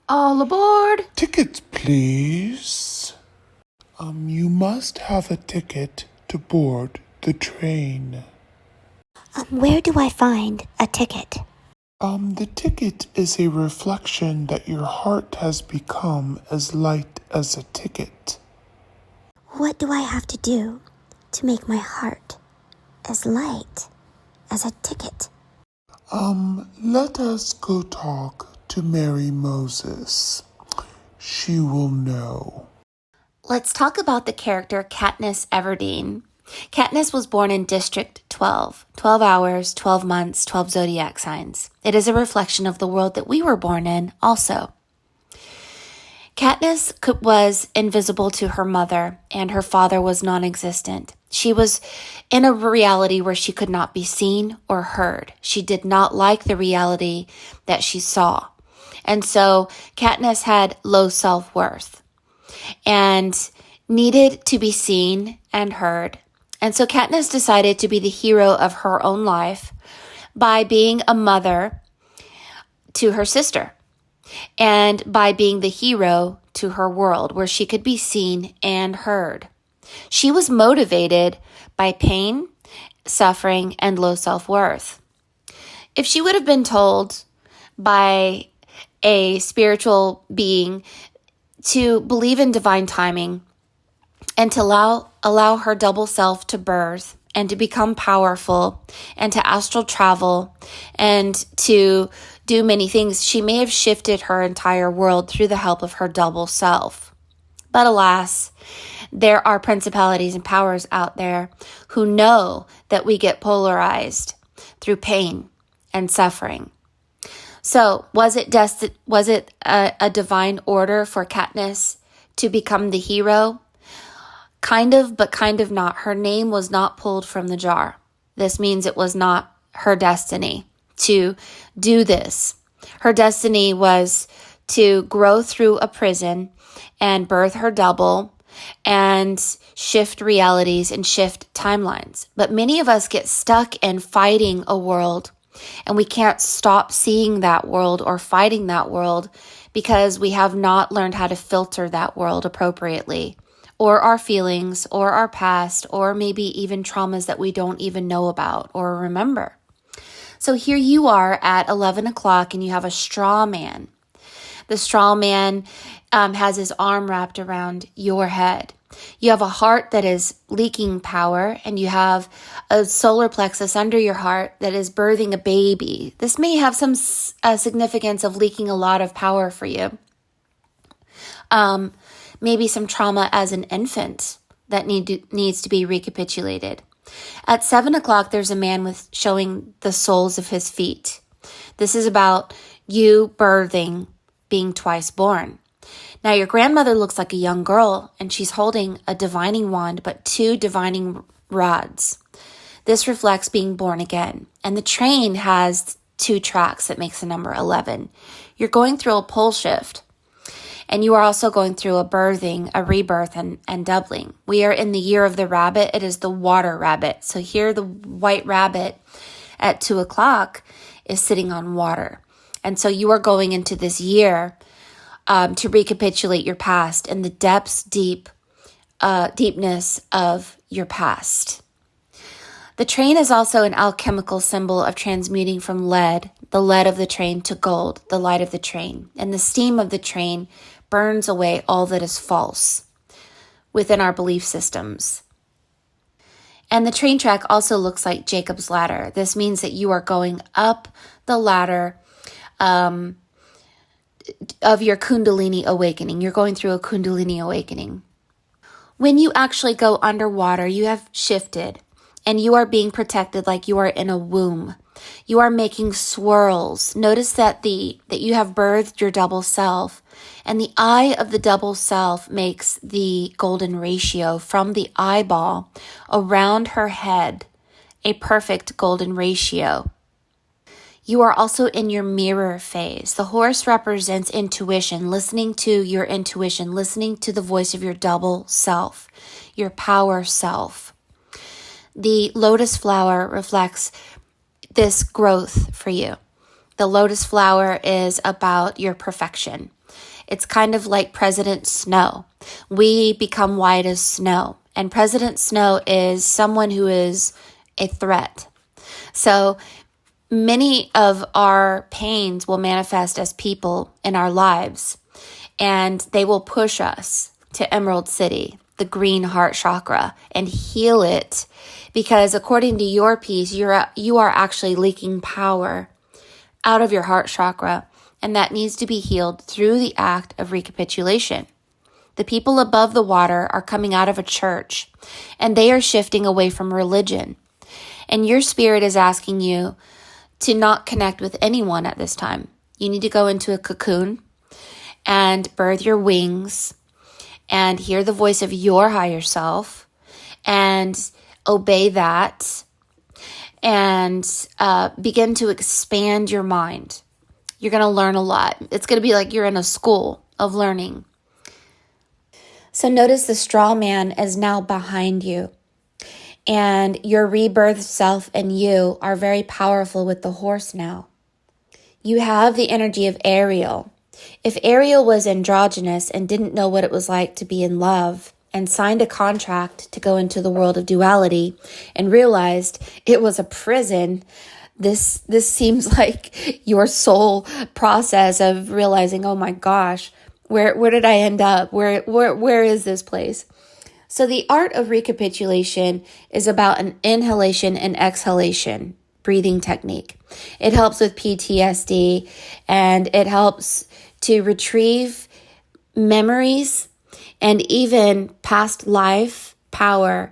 All aboard! Tickets, please. You must have a ticket to board the train. Where do I find a ticket? The ticket is a reflection that your heart has become as light as a ticket. What do I have to do to make my heart as light as a ticket? Let us go talk to Mary Moses. She will know. Let's talk about the character Katniss Everdeen. Katniss was born in District 12. 12 hours, 12 months, 12 zodiac signs. It is a reflection of the world that we were born in also. Katniss was invisible to her mother, and her father was non-existent. She was in a reality where she could not be seen or heard. She did not like the reality that she saw. And so Katniss had low self-worth and needed to be seen and heard. And so Katniss decided to be the hero of her own life by being a mother to her sister and by being the hero to her world where she could be seen and heard. She was motivated by pain, suffering, and low self-worth. If she would have been told by a spiritual being to believe in divine timing and to allow her double self to birth and to become powerful and to astral travel and to do many things, she may have shifted her entire world through the help of her double self. But alas, there are principalities and powers out there who know that we get polarized through pain and suffering. So was it a divine order for Katniss to become the hero? Kind of, but kind of not. Her name was not pulled from the jar. This means it was not her destiny to do this. Her destiny was to grow through a prison and birth her double and shift realities and shift timelines. But many of us get stuck in fighting a world, and we can't stop seeing that world or fighting that world because we have not learned how to filter that world appropriately, or our feelings, or our past, or maybe even traumas that we don't even know about or remember. So here you are at 11 o'clock and you have a straw man. The straw man has his arm wrapped around your head. You have a heart that is leaking power, and you have a solar plexus under your heart that is birthing a baby. This may have some significance of leaking a lot of power for you. Maybe some trauma as an infant that needs to be recapitulated. At 7 o'clock, there's a man showing the soles of his feet. This is about you birthing, being twice born. Now, your grandmother looks like a young girl, and she's holding a divining wand, but 2 divining rods. This reflects being born again. And the train has 2 tracks that makes the number 11. You're going through a pole shift. And you are also going through a birthing, a rebirth, and doubling. We are in the year of the rabbit. It is the water rabbit. So here the white rabbit at 2 o'clock is sitting on water. And so you are going into this year to recapitulate your past and the deepness of your past. The train is also an alchemical symbol of transmuting from lead, the lead of the train, to gold, the light of the train. And the steam of the train burns away all that is false within our belief systems. And the train track also looks like Jacob's ladder. This means that you are going up the ladder of your Kundalini awakening. You're going through a Kundalini awakening. When you actually go underwater, you have shifted and you are being protected like you are in a womb. You are making swirls. Notice that you have birthed your double self, and the eye of the double self makes the golden ratio from the eyeball around her head, a perfect golden ratio. You are also in your mirror phase. The horse represents intuition, listening to your intuition, listening to the voice of your double self, your power self. The lotus flower reflects this growth for you. The lotus flower is about your perfection. It's kind of like President Snow. We become white as snow. And President Snow is someone who is a threat. So many of our pains will manifest as people in our lives, and they will push us to Emerald City, the green heart chakra, and heal it, because according to your piece, you are actually leaking power out of your heart chakra, and that needs to be healed through the act of recapitulation. The people above the water are coming out of a church, and they are shifting away from religion. And your spirit is asking you to not connect with anyone at this time. You need to go into a cocoon and birth your wings and hear the voice of your higher self and obey that and begin to expand your mind. You're going to learn a lot. It's going to be like you're in a school of learning. So notice the straw man is now behind you. And your rebirth self and you are very powerful with the horse now. You have the energy of Ariel. If Ariel was androgynous and didn't know what it was like to be in love and signed a contract to go into the world of duality and realized it was a prison, this seems like your soul process of realizing, oh my gosh, where did I end up? Where is this place? So the art of recapitulation is about an inhalation and exhalation breathing technique. It helps with PTSD, and it helps to retrieve memories and even past life power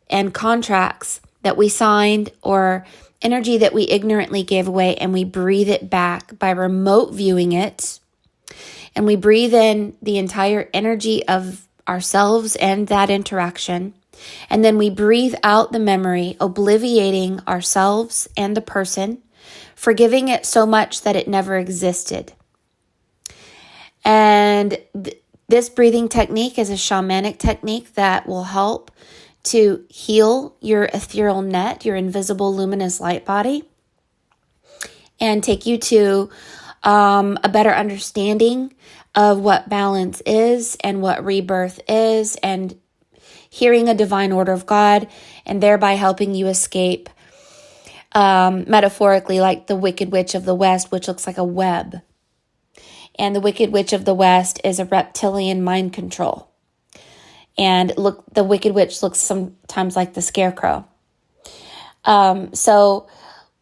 and contracts that we signed or energy that we ignorantly gave away, and we breathe it back by remote viewing it. And we breathe in the entire energy of ourselves and that interaction. And then we breathe out the memory, obliviating ourselves and the person, forgiving it so much that it never existed. And this breathing technique is a shamanic technique that will help to heal your ethereal net, your invisible luminous light body, and take you to a better understanding of what balance is and what rebirth is, and hearing a divine order of God, and thereby helping you escape, metaphorically, like the Wicked Witch of the West, which looks like a web. And the Wicked Witch of the West is a reptilian mind control. And the Wicked Witch looks sometimes like the Scarecrow. So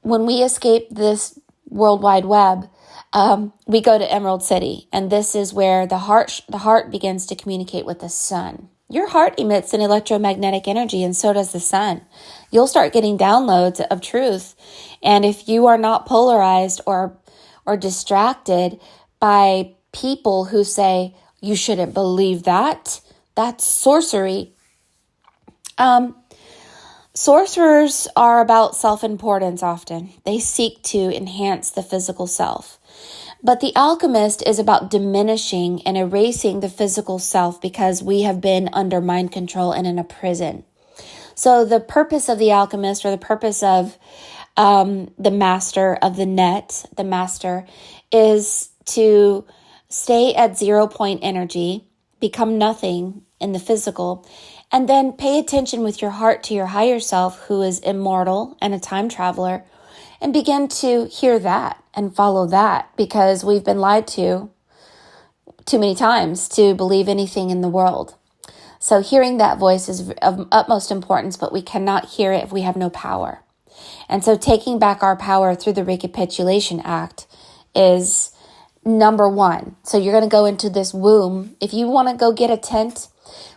when we escape this World Wide Web, we go to Emerald City, and this is where the heart begins to communicate with the sun. Your heart emits an electromagnetic energy, and so does the sun. You'll start getting downloads of truth, and if you are not polarized or distracted by people who say you shouldn't believe that's sorcery. Sorcerers are about self-importance often. They seek to enhance the physical self. But the alchemist is about diminishing and erasing the physical self because we have been under mind control and in a prison. So the purpose of the alchemist, or the purpose of the master of the net, the master, is to stay at 0 point energy, become nothing in the physical, and then pay attention with your heart to your higher self, who is immortal and a time traveler, and begin to hear that and follow that, because we've been lied to too many times to believe anything in the world. So hearing that voice is of utmost importance, but we cannot hear it if we have no power. And so taking back our power through the recapitulation act is number one. So you're going to go into this womb. If you want to go get a tent,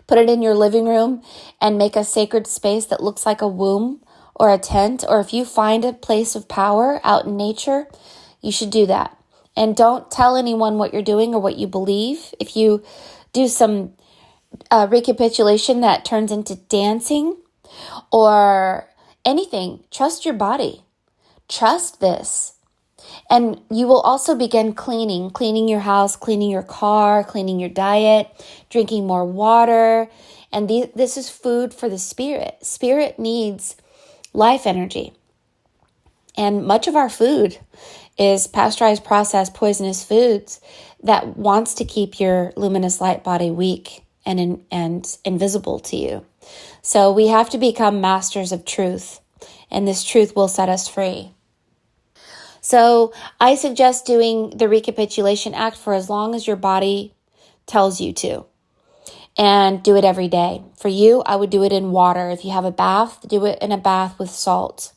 put it in your living room and make a sacred space that looks like a womb or a tent, or if you find a place of power out in nature, you should do that. And don't tell anyone what you're doing or what you believe. If you do some recapitulation that turns into dancing or anything, trust your body. Trust this. And you will also begin cleaning your house, cleaning your car, cleaning your diet, drinking more water. And this is food for the spirit. Spirit needs life energy. And much of our food is pasteurized, processed, poisonous foods that wants to keep your luminous light body weak and invisible to you. So we have to become masters of truth, and this truth will set us free. So I suggest doing the recapitulation act for as long as your body tells you to, and do it every day. For you, I would do it in water. If you have a bath, do it in a bath with salt.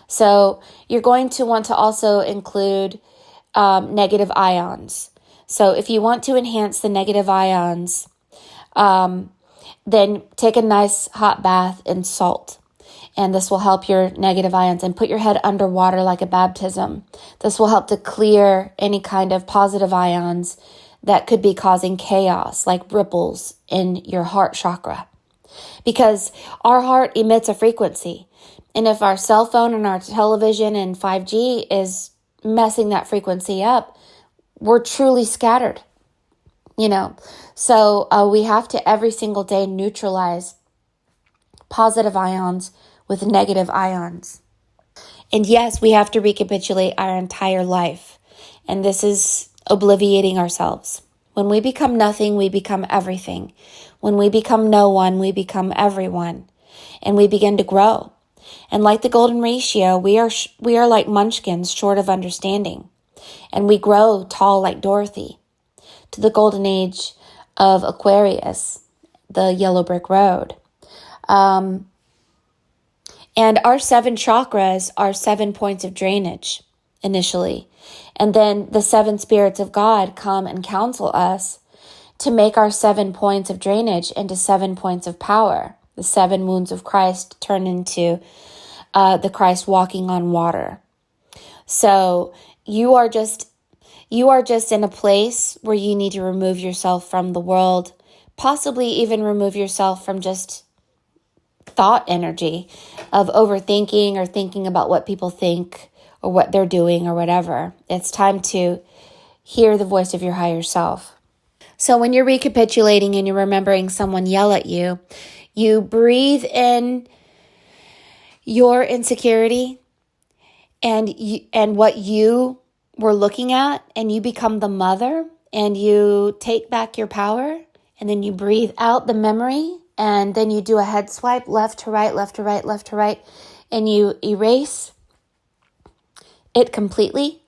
So you're going to want to also include negative ions. So if you want to enhance the negative ions, then take a nice hot bath in salt. And this will help your negative ions. And put your head underwater like a baptism. This will help to clear any kind of positive ions that could be causing chaos, like ripples in your heart chakra. Because our heart emits a frequency. And if our cell phone and our television and 5G is messing that frequency up, we're truly scattered, So we have to every single day neutralize positive ions with negative ions. And yes, we have to recapitulate our entire life. And this is obliviating ourselves. When we become nothing, we become everything. When we become no one, we become everyone. And we begin to grow. And like the golden ratio, we are like munchkins short of understanding. And we grow tall like Dorothy to the golden age of Aquarius, the yellow brick road. And our 7 chakras are 7 points of drainage initially. And then the 7 spirits of God come and counsel us to make our 7 points of drainage into 7 points of power. The 7 wounds of Christ turn into the Christ walking on water. So you are just in a place where you need to remove yourself from the world, possibly even remove yourself from just thought energy of overthinking or thinking about what people think or what they're doing or whatever. It's time to hear the voice of your higher self. So when you're recapitulating and you're remembering someone yell at you, you breathe in your insecurity and what you were looking at, and you become the mother, and you take back your power, and then you breathe out the memory, and then you do a head swipe left to right, left to right, left to right, and you erase it completely.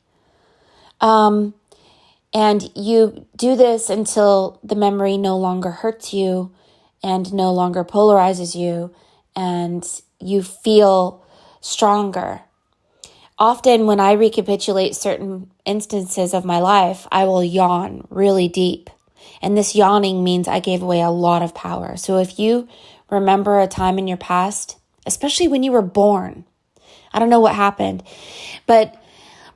And you do this until the memory no longer hurts you and no longer polarizes you, and you feel stronger. Often when I recapitulate certain instances of my life, I will yawn really deep. And this yawning means I gave away a lot of power. So if you remember a time in your past, especially when you were born, I don't know what happened, but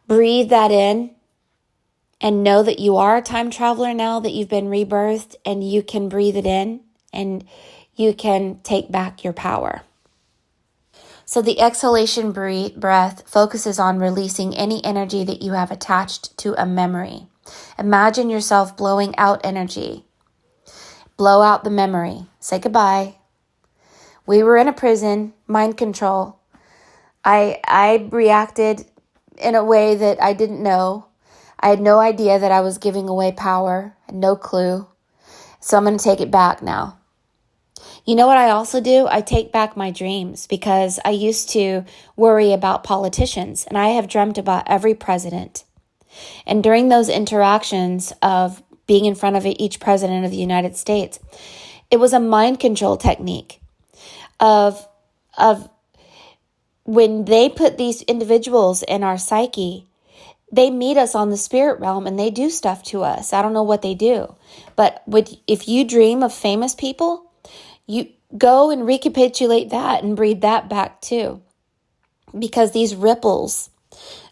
breathe that in and know that you are a time traveler now, that you've been rebirthed, and you can breathe it in and you can take back your power. So the exhalation breath focuses on releasing any energy that you have attached to a memory. Imagine yourself blowing out energy. Blow out the memory. Say goodbye. We were in a prison, mind control. I reacted in a way that I didn't know. I had no idea that I was giving away power, had no clue. So I'm going to take it back now. You know what I also do? I take back my dreams, because I used to worry about politicians, and I have dreamt about every president. And during those interactions of being in front of each president of the United States, it was a mind control technique of when they put these individuals in our psyche, they meet us on the spirit realm and they do stuff to us. I don't know what they do. But if you dream of famous people, you go and recapitulate that and breathe that back too. Because these ripples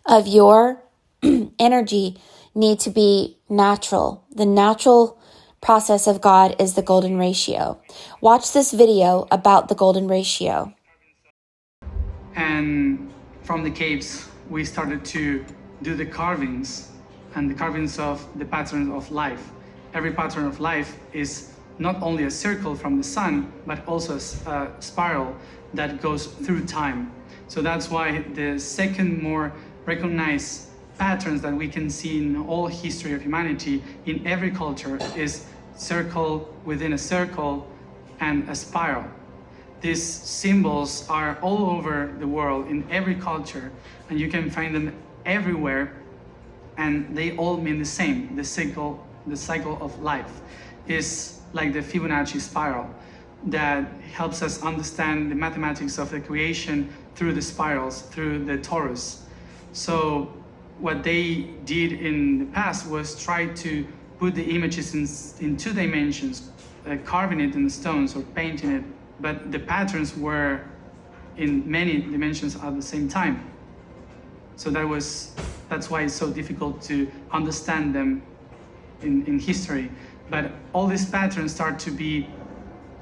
of your energy need to be natural. The natural process of God is the golden ratio. Watch this video about the golden ratio. And from the caves, we started to do the carvings, and the carvings of the pattern of life. Every pattern of life is not only a circle from the sun, but also a spiral that goes through time. So that's why the second more recognized patterns that we can see in all history of humanity, in every culture, is circle within a circle and a spiral. These symbols are all over the world, in every culture, and you can find them everywhere, and they all mean the same. The cycle of life is like the Fibonacci spiral that helps us understand the mathematics of the creation through the spirals, through the torus. So what they did in the past was try to put the images in 2 dimensions, carving it in the stones or painting it, but the patterns were in many dimensions at the same time. So that's why it's so difficult to understand them in history. But all these patterns start to be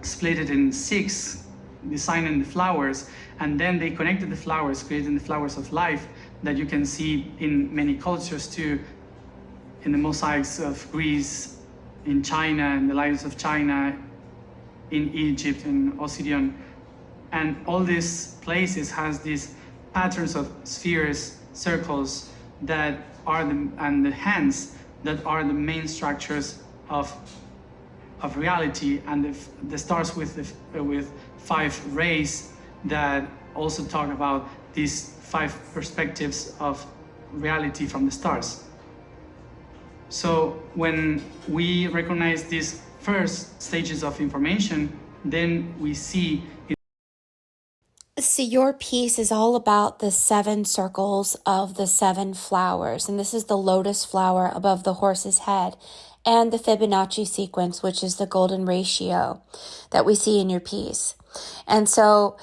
split in 6, designing the flowers, and then they connected the flowers, creating the flowers of life that you can see in many cultures too, in the mosaics of Greece, in China, in the lions of China, in Egypt, in Osirian. And all these places has these patterns of spheres, circles, that are and the hands that are the main structures of reality, and the stars with 5 rays that also talk about these 5 perspectives of reality from the stars. So when we recognize these first stages of information, then we see. So your piece is all about the 7 circles of the 7 flowers, and this is the lotus flower above the horse's head, and the Fibonacci sequence, which is the golden ratio that we see in your piece. And so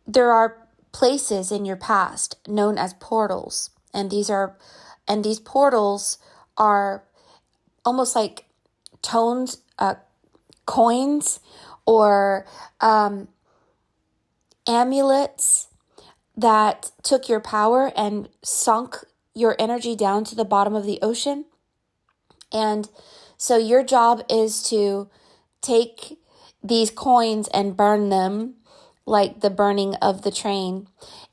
there are places in your past known as portals, and these portals are almost like coins or amulets that took your power and sunk your energy down to the bottom of the ocean. And so your job is to take these coins and burn them, like the burning of the train,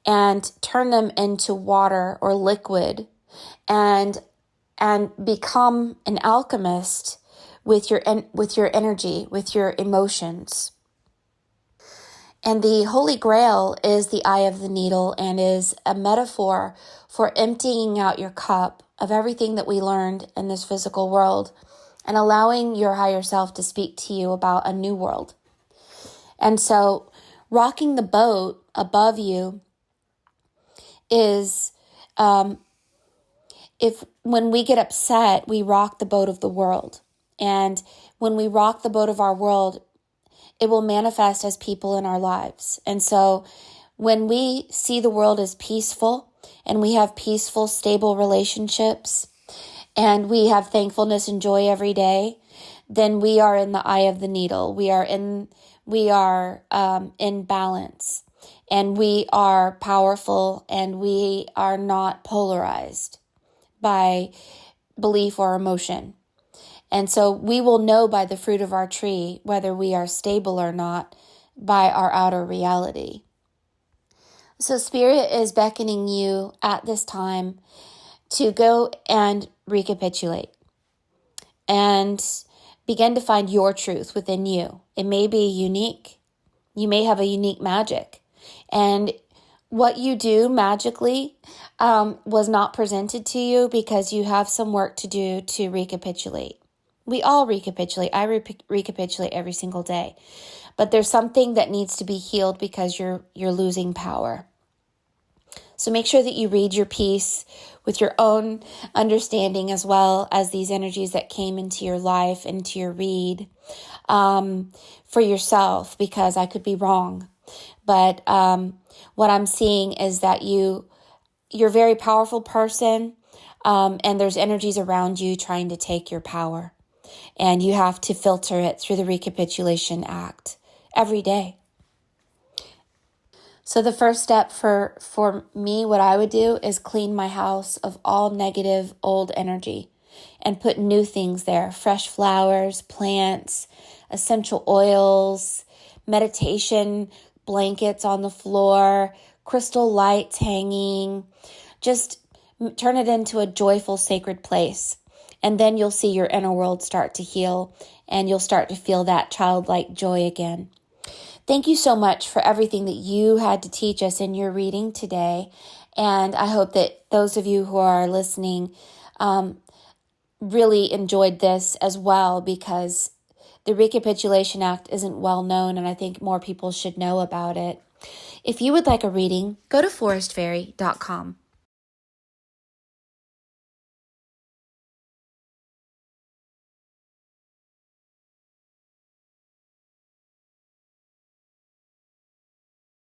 and turn them into water or liquid, and become an alchemist with your energy, with your emotions. And the Holy Grail is the eye of the needle, and is a metaphor for emptying out your cup of everything that we learned in this physical world and allowing your higher self to speak to you about a new world. And so rocking the boat above you is, when we get upset, we rock the boat of the world. And when we rock the boat of our world, it will manifest as people in our lives. And so when we see the world as peaceful, and we have peaceful, stable relationships, and we have thankfulness and joy every day, then we are in the eye of the needle. We are in balance, and we are powerful, and we are not polarized by belief or emotion. And so we will know by the fruit of our tree whether we are stable or not by our outer reality. So Spirit is beckoning you at this time to go and recapitulate and begin to find your truth within you. It may be unique. You may have a unique magic. And what you do magically was not presented to you because you have some work to do to recapitulate. We all recapitulate. I recapitulate every single day. But there's something that needs to be healed because you're losing power. So make sure that you read your piece with your own understanding, as well as these energies that came into your life, into your read, for yourself, because I could be wrong. But what I'm seeing is that you're a very powerful person, and there's energies around you trying to take your power. And you have to filter it through the recapitulation act every day. So the first step for me, what I would do is clean my house of all negative old energy and put new things there. Fresh flowers, plants, essential oils, meditation blankets on the floor, crystal lights hanging. Just Turn it into a joyful, sacred place. And then you'll see your inner world start to heal, and you'll start to feel that childlike joy again. Thank you so much for everything that you had to teach us in your reading today. And I hope that those of you who are listening really enjoyed this as well, because the Recapitulation Act isn't well known, and I think more people should know about it. If you would like a reading, go to forestfairy.com.